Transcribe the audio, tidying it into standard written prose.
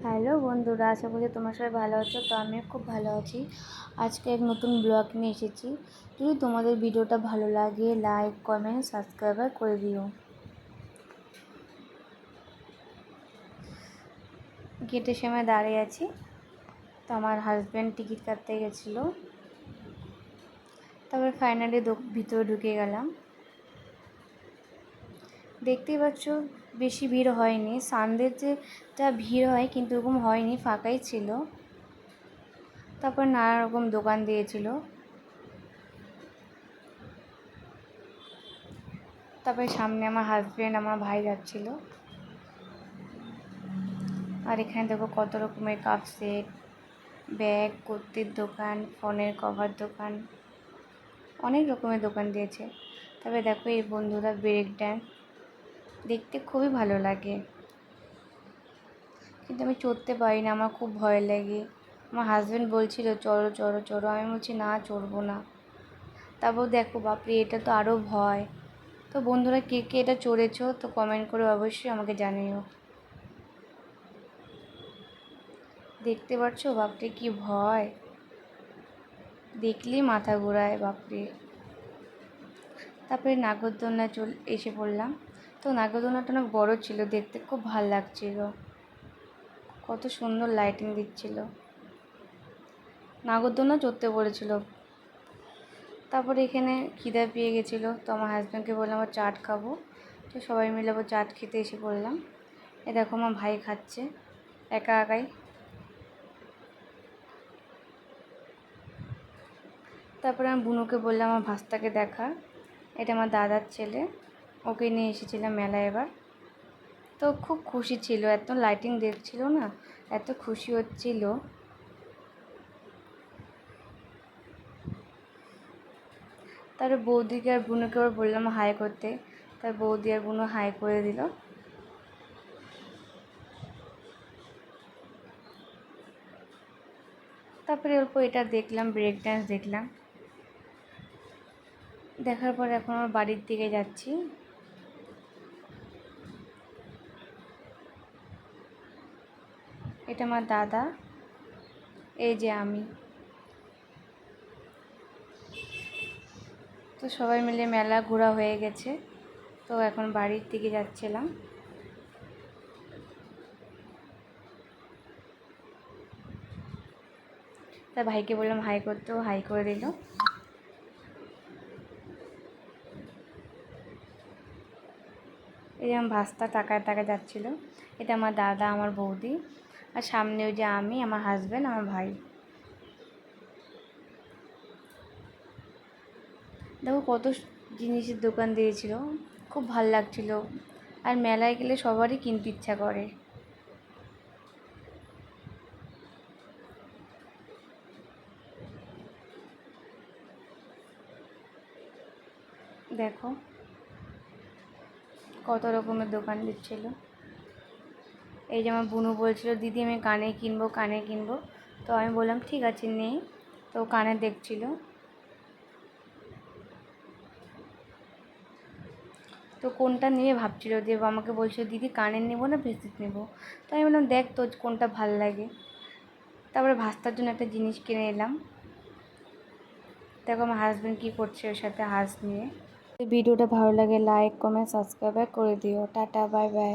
Hello বন্ধুরা, আশা করি তোমরা সবাই ভালো আছো। তো আমিও খুব ভালো আছি। আজকে এক নতুন ব্লগ নিয়ে এসেছি। যদি তোমাদের ভিডিওটা ভালো লাগে, লাইক, কমেন্ট, সাবস্ক্রাইব করে দিও। গেটের সময় দাঁড়িয়ে আছি, তো আমার হাজব্যান্ড টিকিট কাটতে গেছিলো। তারপর ফাইনালি ভিতরে ঢুকে গেলাম। দেখতেই পাচ্ছ বেশি ভিড় হয়নি। সানডে যেটা ভিড় হয় কিন্তু ওরকম হয়নি, ফাঁকাই ছিল। তারপর নানা রকম দোকান দিয়েছিল। তারপরে সামনে আমার হাজব্যান্ড, আমার ভাই যাচ্ছিল। আর এখানে দেখো কত রকমের কাপ সেট, ব্যাগ, কুর্তির দোকান, ফোনের কভার দোকান, অনেক রকমের দোকান দিয়েছে। তবে দেখো এই বন্ধুরা ব্রেক ড্যান্স দেখতে খুবই ভালো লাগে, কিন্তু আমি চড়তে পারি না, আমার খুব ভয় লাগে। আমার হাজব্যান্ড বলছিল চড়ো চড়ো চড়ো, আমি বলছি না, চড়বো না। তারপর দেখো বাপরে, এটা তো আরও ভয়। তো বন্ধুরা কে কে এটা চড়েছো তো কমেন্ট করে অবশ্যই আমাকে জানিও। দেখতে পাচ্ছ বাপরে কি ভয়, দেখলেই মাথা ঘোরায় বাপরে। তারপরে নাগরদোলনা এসে পড়লাম। তো নাগরদোলনাটা অনেক বড় ছিল, দেখতে খুব ভালো লাগছিল, কত সুন্দর লাইটিং দিচ্ছিল। নাগরদোলনা চড়তে বলেছিল। তারপরে এখানে খিদে পেয়ে গেছিলো, তো আমার হাজব্যান্ডকে বললাম আমার চাট খাবো। তো সবাই মিলে আবার চাট খেতে এসে পড়লাম। এ দেখো আমার ভাই খাচ্ছে একা একাই। তারপরে আমি বুনুকে বললাম আমার ভাস্তাকে দেখা, এটা আমার দাদার ছেলে, ওকে নিয়ে এসেছিলাম মেলায় এবার। তো খুব খুশি ছিল, এত লাইটিং দেখছিল না, এত খুশি হচ্ছিল। তারপরে বৌদিকে আর বুনুকে আবার বললাম হাই করতে, তার বৌদি আর বুনু হাই করে দিল। তারপরে অল্প এটা দেখলাম, ব্রেক ড্যান্স দেখলাম। দেখার পর এখন আমার বাড়ির দিকে যাচ্ছি। এটা আমার দাদা, এই যে আমি। তো সবাই মিলে মেলা ঘোরা হয়ে গেছে, তো এখন বাড়ির দিকে যাচ্ছিলাম। তা ভাইকে বললাম হাই করতে, ও হাই করে দিল। এই যে আমার ভাস্তা টাকায় টাকায় যাচ্ছিলো। এটা আমার দাদা, আমার বৌদি, আর সামনে ওই যে আমি, আমার হাজব্যান্ড, আমার ভাই। দেখো কত জিনিসের দোকান দিয়েছিল, খুব ভাল লাগছিল। আর মেলায় গেলে সবারই কিনতে ইচ্ছা করে। দেখো কত রকমের দোকান দিচ্ছিল। এই যে আমার বুনু বলছিল দিদি আমি কানে কিনবো, কানে কিনবো। তো আমি বললাম ঠিক আছে নে। তো কানে দেখছিল। তো কোনটা নিয়ে ভাবছিল, যে আমাকে বলছিল দিদি কানের নেবো না ব্রেসলেট নেবো। তো আমি বললাম দেখ তোর কোনটা ভাল লাগে। তারপরে ভাস্তার জন্য একটা জিনিস কিনে এলাম। দেখো আমার হাজব্যান্ড কী করছে ওর সাথে হাঁস নিয়ে। ভিডিওটা ভালো লাগে লাইক, কমেন্ট, সাবস্ক্রাইব করে দিও। Tata, bye bye.